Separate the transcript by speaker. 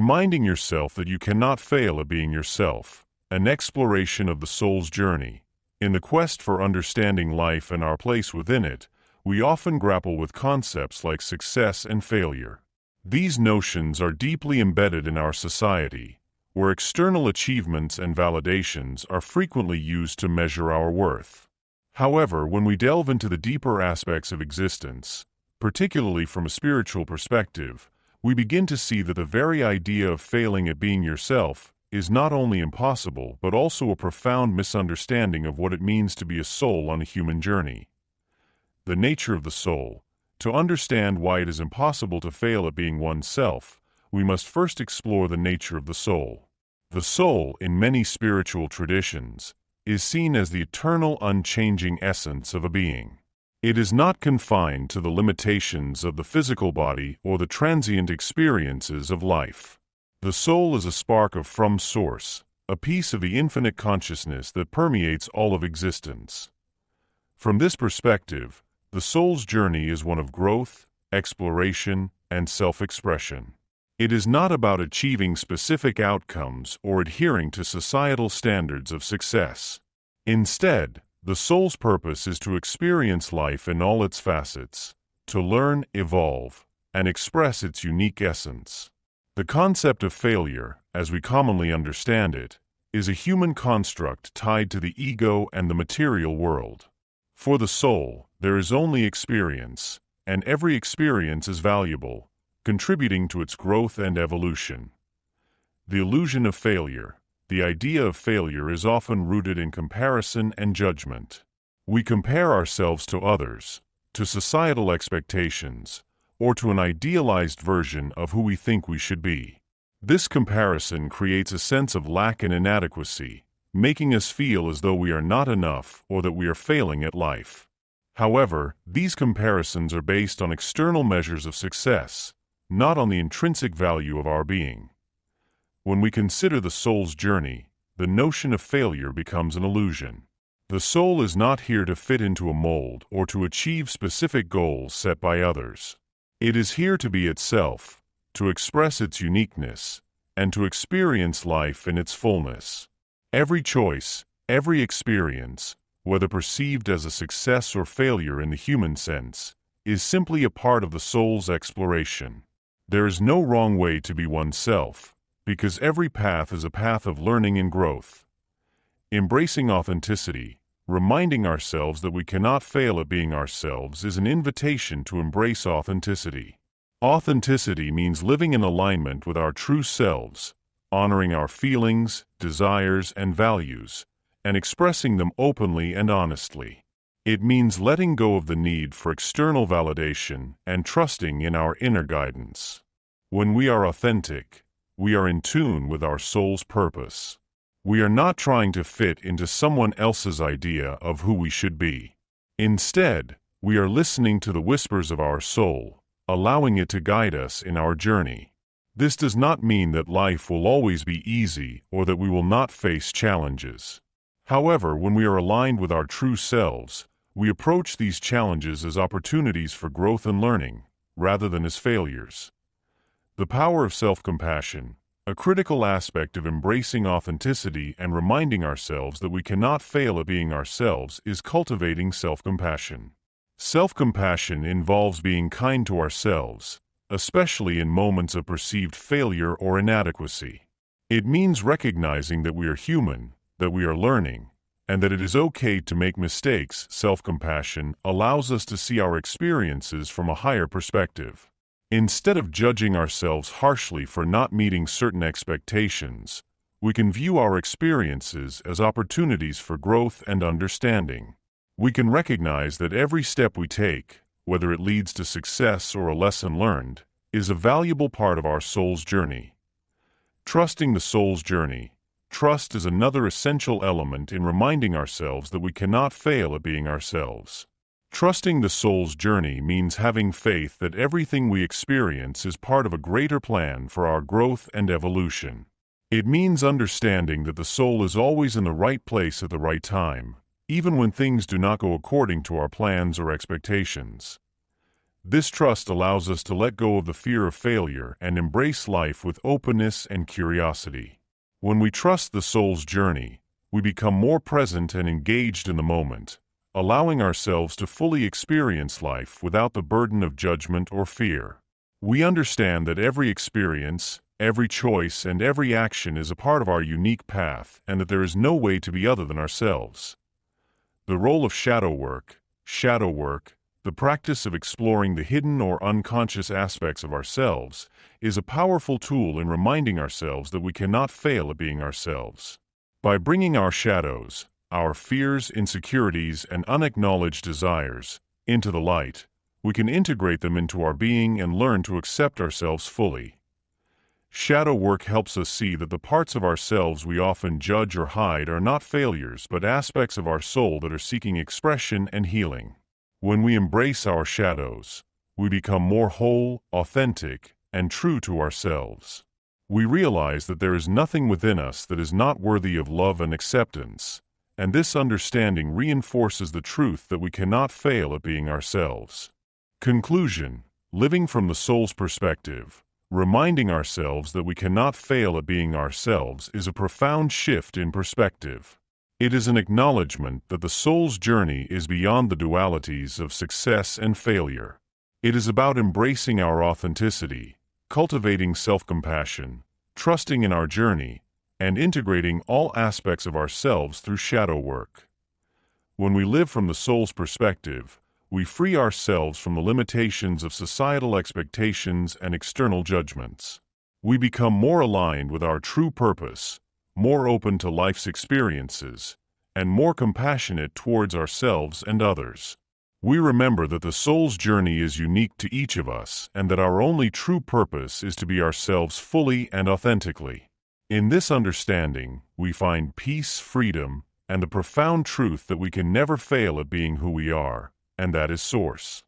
Speaker 1: reminding yourself that you cannot fail at being yourself, an exploration of the soul's journey. In the quest for understanding life and our place within it, we often grapple with concepts like success and failure. These notions are deeply embedded in our society, where external achievements and validations are frequently used to measure our worth. However, when we delve into the deeper aspects of existence, particularly from a spiritual perspective, we begin to see that the very idea of failing at being yourself is not only impossible but also a profound misunderstanding of what it means to be a soul on a human journey. The nature of the soul. To understand why it is impossible to fail at being oneself, we must first explore the nature of the soul. The soul, in many spiritual traditions, is seen as the eternal, unchanging essence of a being. It is not confined to the limitations of the physical body or the transient experiences of life. The soul is a spark from source, a piece of the infinite consciousness that permeates all of existence. From this perspective, the soul's journey is one of growth, exploration, and self-expression. It is not about achieving specific outcomes or adhering to societal standards of success. Instead, the soul's purpose is to experience life in all its facets, to learn, evolve, and express its unique essence. The concept of failure, as we commonly understand it, is a human construct tied to the ego and the material world. For the soul, there is only experience, and every experience is valuable, contributing to its growth and evolution. The illusion of failure. The idea of failure is often rooted in comparison and judgment. We compare ourselves to others, to societal expectations, or to an idealized version of who we think we should be. This comparison creates a sense of lack and inadequacy, making us feel as though we are not enough or that we are failing at life. However, these comparisons are based on external measures of success, not on the intrinsic value of our being. When we consider the soul's journey, the notion of failure becomes an illusion. The soul is not here to fit into a mold or to achieve specific goals set by others. It is here to be itself, to express its uniqueness, and to experience life in its fullness. Every choice, every experience, whether perceived as a success or failure in the human sense, is simply a part of the soul's exploration. There is no wrong way to be oneself, because every path is a path of learning and growth. Embracing authenticity, reminding ourselves that we cannot fail at being ourselves, is an invitation to embrace authenticity. Authenticity means living in alignment with our true selves, honoring our feelings, desires, and values, and expressing them openly and honestly. It means letting go of the need for external validation and trusting in our inner guidance. When we are authentic, we are in tune with our soul's purpose. We are not trying to fit into someone else's idea of who we should be. Instead, we are listening to the whispers of our soul, allowing it to guide us in our journey. This does not mean that life will always be easy or that we will not face challenges. However, when we are aligned with our true selves, we approach these challenges as opportunities for growth and learning, rather than as failures. The power of self-compassion. A critical aspect of embracing authenticity and reminding ourselves that we cannot fail at being ourselves is cultivating self-compassion. Self-compassion involves being kind to ourselves, especially in moments of perceived failure or inadequacy. It means recognizing that we are human, that we are learning, and that it is okay to make mistakes. Self-compassion allows us to see our experiences from a higher perspective. Instead of judging ourselves harshly for not meeting certain expectations, we can view our experiences as opportunities for growth and understanding. We can recognize that every step we take, whether it leads to success or a lesson learned, is a valuable part of our soul's journey. Trusting the soul's journey. Trust is another essential element in reminding ourselves that we cannot fail at being ourselves. Trusting the soul's journey means having faith that everything we experience is part of a greater plan for our growth and evolution. It means understanding that the soul is always in the right place at the right time, even when things do not go according to our plans or expectations. This trust allows us to let go of the fear of failure and embrace life with openness and curiosity. When we trust the soul's journey, we become more present and engaged in the moment, allowing ourselves to fully experience life without the burden of judgment or fear. We understand that every experience, every choice, and every action is a part of our unique path, and that there is no way to be other than ourselves. The role of shadow work, the practice of exploring the hidden or unconscious aspects of ourselves, is a powerful tool in reminding ourselves that we cannot fail at being ourselves. By bringing our shadows, our fears, insecurities, and unacknowledged desires into the light, we can integrate them into our being and learn to accept ourselves fully. Shadow work helps us see that the parts of ourselves we often judge or hide are not failures but aspects of our soul that are seeking expression and healing. When we embrace our shadows, we become more whole, authentic, and true to ourselves. We realize that there is nothing within us that is not worthy of love and acceptance, and this understanding reinforces the truth that we cannot fail at being ourselves. Conclusion: living from the soul's perspective, reminding ourselves that we cannot fail at being ourselves is a profound shift in perspective. It is an acknowledgement that the soul's journey is beyond the dualities of success and failure. It is about embracing our authenticity, cultivating self-compassion, trusting in our journey, and integrating all aspects of ourselves through shadow work. When we live from the soul's perspective, we free ourselves from the limitations of societal expectations and external judgments. We become more aligned with our true purpose, more open to life's experiences, and more compassionate towards ourselves and others. We remember that the soul's journey is unique to each of us and that our only true purpose is to be ourselves fully and authentically. In this understanding, we find peace, freedom, and the profound truth that we can never fail at being who we are, and that is Source.